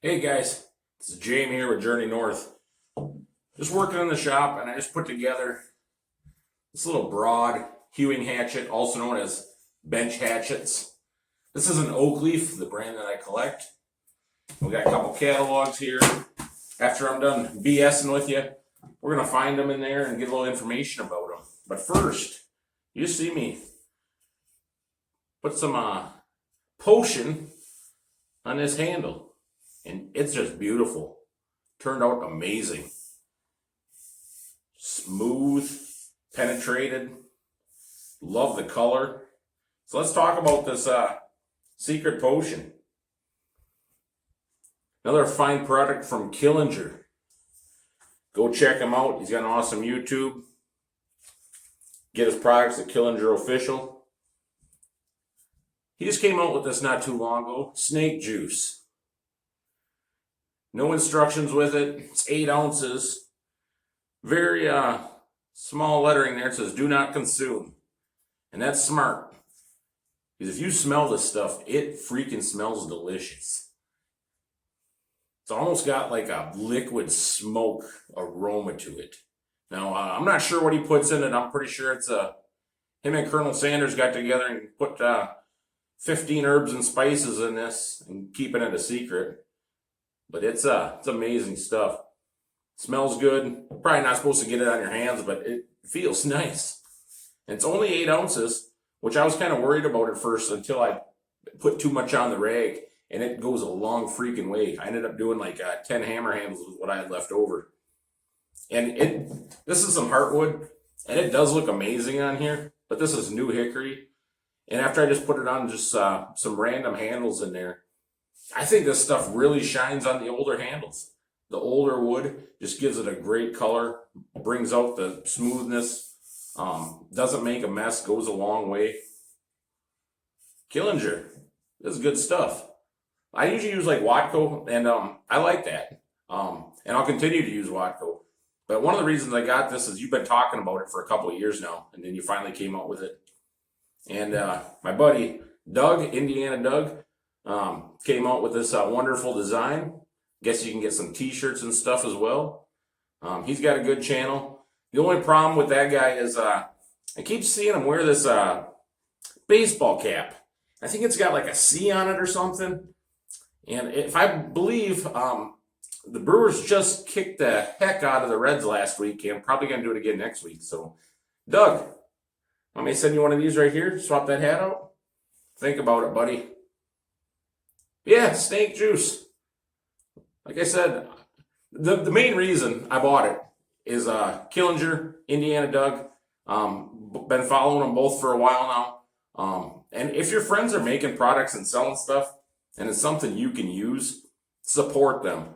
Hey guys, this is Jamie here with Journey North. Just working in the shop, and I just put together this little broad hewing hatchet, also known as bench hatchets. This is an Oakleaf, the brand that I collect. We got a couple catalogs here. After I'm done BSing with you, we're gonna find them in there and get a little information about them. But first, you see me put some potion on this handle. And it's just beautiful. Turned out amazing. Smooth, penetrated. Love the color. So let's talk about this secret potion. Another fine product from Killinger. Go check him out. He's got an awesome YouTube. Get his products at Killinger Official. He just came out with this not too long ago. Snake juice. No instructions with it. It's 8 ounces. Very small lettering there. It says do not consume. And that's smart. Because if you smell this stuff, it freaking smells delicious. It's almost got like a liquid smoke aroma to it. Now, I'm not sure what he puts in it. I'm pretty sure it's him and Colonel Sanders got together and put 15 herbs and spices in this and keeping it a secret. But it's amazing stuff. Smells good. Probably not supposed to get it on your hands, but it feels nice. And it's only 8 ounces, which I was kind of worried about at first until I put too much on the rag, and it goes a long freaking way. I ended up doing like 10 hammer handles with what I had left over. And this is some heartwood, and it does look amazing on here, but this is new hickory. And after I just put it on just some random handles in there, I think this stuff really shines on the older handles. The older wood just gives it a great color, brings out the smoothness, doesn't make a mess, goes a long way. Killinger, this is good stuff. I usually use like Watco, and I like that. And I'll continue to use Watco. But one of the reasons I got this is you've been talking about it for a couple of years now, and then you finally came out with it. And my buddy Doug, Indiana Doug, came out with this wonderful design. Guess you can get some t-shirts and stuff as well. He's got a good channel. The only problem with that guy is I keep seeing him wear this baseball cap. I think it's got like a C on it or something. And if I believe the Brewers just kicked the heck out of the Reds last week, and probably going to do it again next week. So, Doug, want me to send you one of these right here? Swap that hat out? Think about it, buddy. Yeah, snake juice. Like I said, the main reason I bought it is Killinger, Indiana Doug. Been following them both for a while now. And if your friends are making products and selling stuff, and it's something you can use, support them.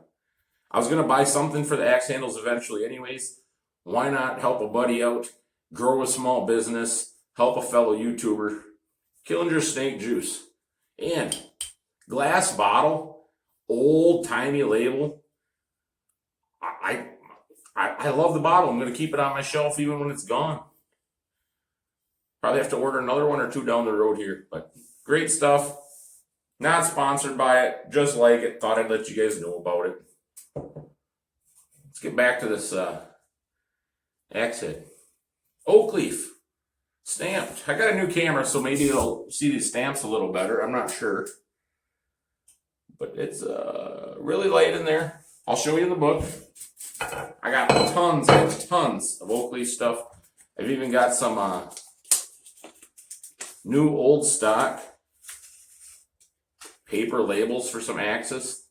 I was going to buy something for the axe handles eventually anyways. Why not help a buddy out, grow a small business, help a fellow YouTuber? Killinger snake juice. And glass bottle, old-timey label. I love the bottle. I'm going to keep it on my shelf even when it's gone. Probably have to order another one or two down the road here. But great stuff. Not sponsored by it. Just like it. Thought I'd let you guys know about it. Let's get back to this axe head. Oakleaf. Stamped. I got a new camera, so maybe you'll see these stamps a little better. I'm not sure. But it's really light in there. I'll show you in the book. I got tons and tons of Oakleaf stuff. I've even got some new old stock paper labels for some axes.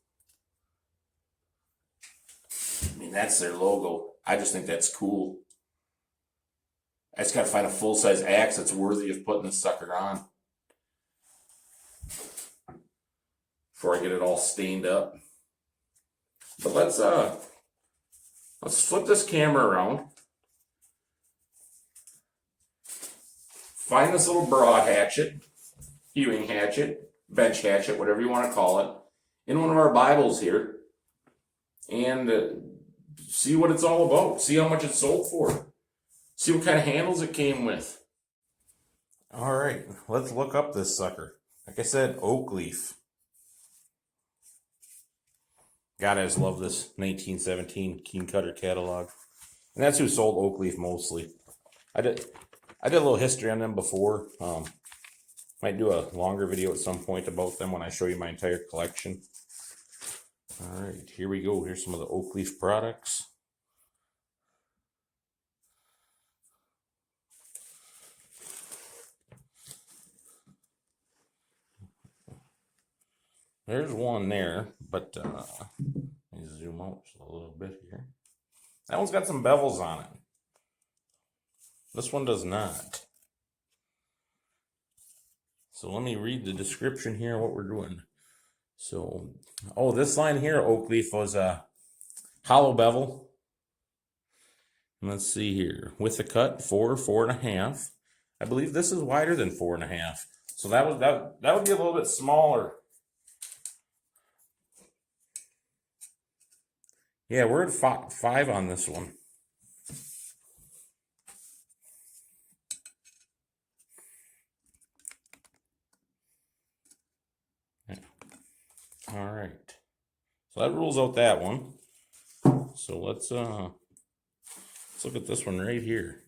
I mean, that's their logo. I just think that's cool. I just got to find a full-size axe that's worthy of putting this sucker on before I get it all stained up. But let's flip this camera around. Find this little broad hatchet, hewing hatchet, bench hatchet, whatever you want to call it, in one of our Bibles here, and see what it's all about. See how much it's sold for. See what kind of handles it came with. All right, let's look up this sucker. Like I said, Oakleaf. God, I just love this 1917 Kutter catalog. And that's who sold Oakleaf mostly. I did a little history on them before. Might do a longer video at some point about them when I show you my entire collection. All right, here we go. Here's some of the Oakleaf products. There's one there, but let me zoom out just a little bit here. That one's got some bevels on it. This one does not. So let me read the description here, what we're doing. So, oh, this line here, Oakleaf, was a hollow bevel. And let's see here. With the cut, 4.5. I believe this is wider than 4.5. So that would be a little bit smaller. Yeah, we're at 5 on this one. Yeah. All right. So that rules out that one. So let's look at this one right here.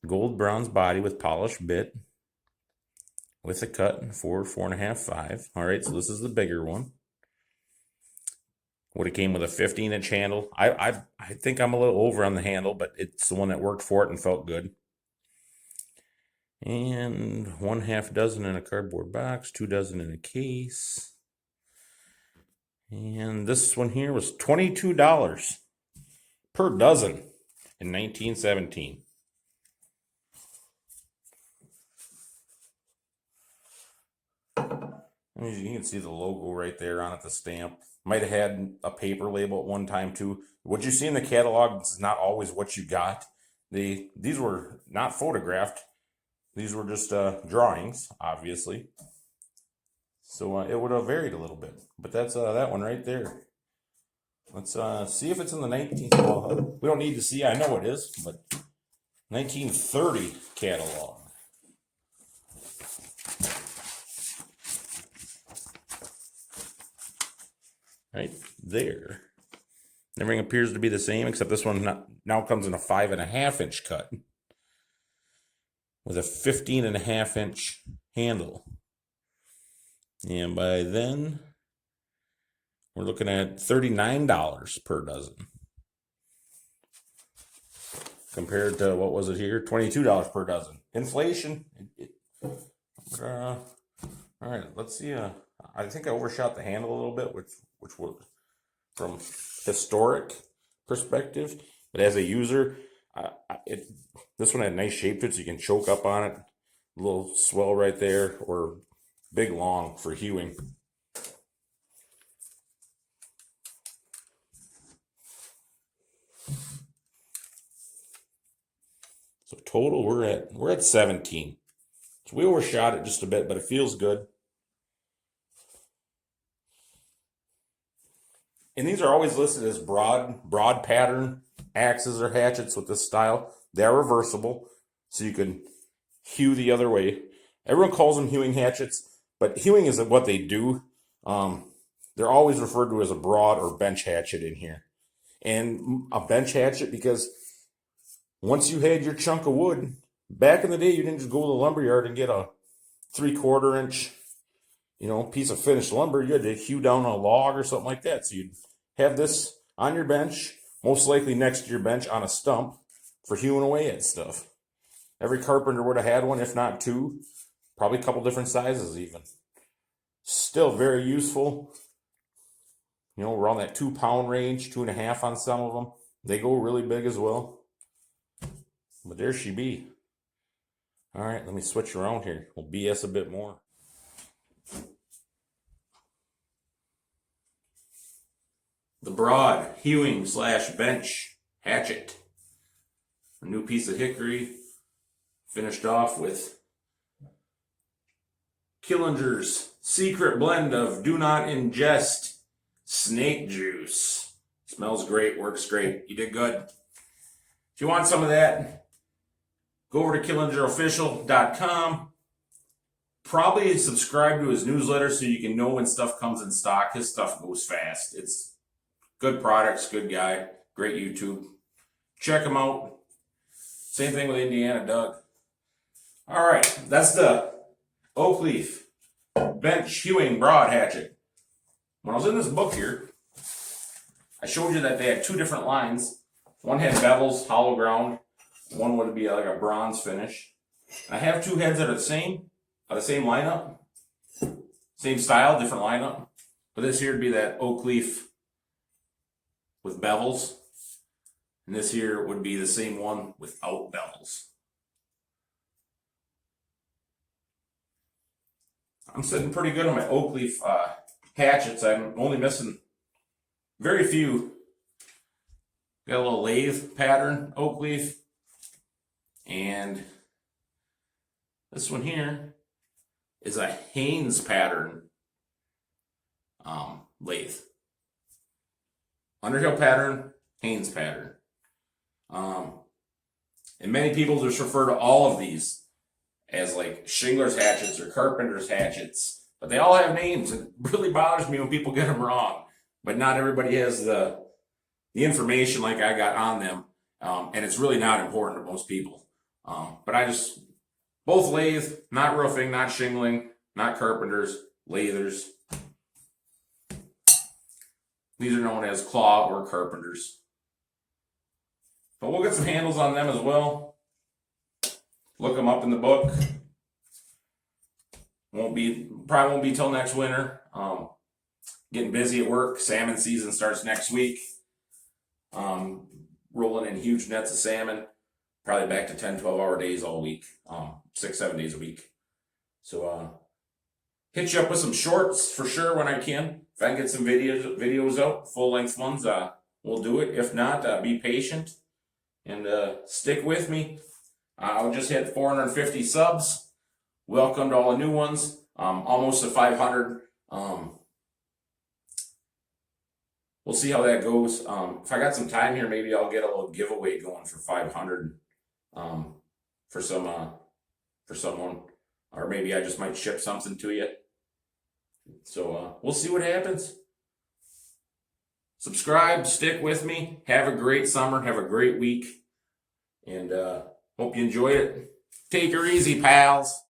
Gold bronze body with polished bit. With a cut, 4.5, 5. All right, so this is the bigger one. Would have came with a 15-inch handle. I think I'm a little over on the handle, but it's the one that worked for it and felt good. And 1/2 dozen in a cardboard box, 2 dozen in a case. And this one here was $22 per dozen in 1917. You can see the logo right there on it, the stamp. Might have had a paper label at one time too. What you see in the catalog is not always what you got. These were not photographed. These were just drawings, obviously. So it would have varied a little bit. But that's that one right there. Let's see if it's in the 19th. Well, we don't need to see. I know it is, but 1930 catalog. Right there. Everything appears to be the same, except this one now comes in a 5.5-inch cut with a 15.5-inch handle. And by then, we're looking at $39 per dozen. Compared to, what was it here? $22 per dozen. Inflation. All right, let's see. I think I overshot the handle a little bit, which was from historic perspective. But as a user, this one had nice shape to it, so you can choke up on it. A little swell right there, or big long for hewing. So total, we're at 17. So we overshot it just a bit, but it feels good. And these are always listed as broad pattern axes or hatchets with this style. They are reversible, so you can hew the other way. Everyone calls them hewing hatchets, but hewing isn't what they do. They're always referred to as a broad or bench hatchet in here. And a bench hatchet because once you had your chunk of wood, back in the day, you didn't just go to the lumberyard and get a 3/4 inch, piece of finished lumber. You had to hew down a log or something like that. So you'd have this on your bench, most likely next to your bench on a stump for hewing away at stuff. Every carpenter would have had one, if not 2, probably a couple different sizes even. Still very useful. Around that 2-pound range, 2.5 on some of them. They go really big as well. But there she be. All right, let me switch around here. We'll BS a bit more. The Broad hewing / bench hatchet. A new piece of hickory, finished off with Killinger's secret blend of do not ingest snake juice. Smells great, works great. You did good. If you want some of that, go over to KillingerOfficial.com. Probably subscribe to his newsletter so you can know when stuff comes in stock. His stuff goes fast. It's good products, good guy, great YouTube. Check him out. Same thing with Indiana Doug. All right, that's the Oakleaf Bench Hewing Broad Hatchet. When I was in this book here, I showed you that they had 2 different lines. One had bevels, hollow ground. One would be like a bronze finish. I have 2 heads that are the same lineup, same style, different lineup. But this here would be that Oakleaf with bevels. And this here would be the same one without bevels. I'm sitting pretty good on my Oakleaf hatchets. I'm only missing very few. Got a little lathe pattern Oakleaf. And this one here is a Haynes pattern lathe. Underhill pattern, Haynes pattern. And many people just refer to all of these as like shingler's hatchets or carpenter's hatchets, but they all have names. It really bothers me when people get them wrong, but not everybody has the information like I got on them, and it's really not important to most people. But I just, both lathe, not roofing, not shingling, not carpenters, lathers. These are known as claw or carpenters. But we'll get some handles on them as well. Look them up in the book. Probably won't be till next winter. Getting busy at work. Salmon season starts next week. Rolling in huge nets of salmon. Probably back to 10, 12-hour days all week. 6, 7 days a week. So hit you up with some shorts for sure when I can. If I can get some videos out, full-length ones, we'll do it. If not, be patient and stick with me. I'll just hit 450 subs. Welcome to all the new ones. Almost to 500. We'll see how that goes. If I got some time here, maybe I'll get a little giveaway going for 500 for someone, or maybe I just might ship something to you. So we'll see what happens. Subscribe, stick with me. Have a great summer. Have a great week, and hope you enjoy it. Take her easy, pals.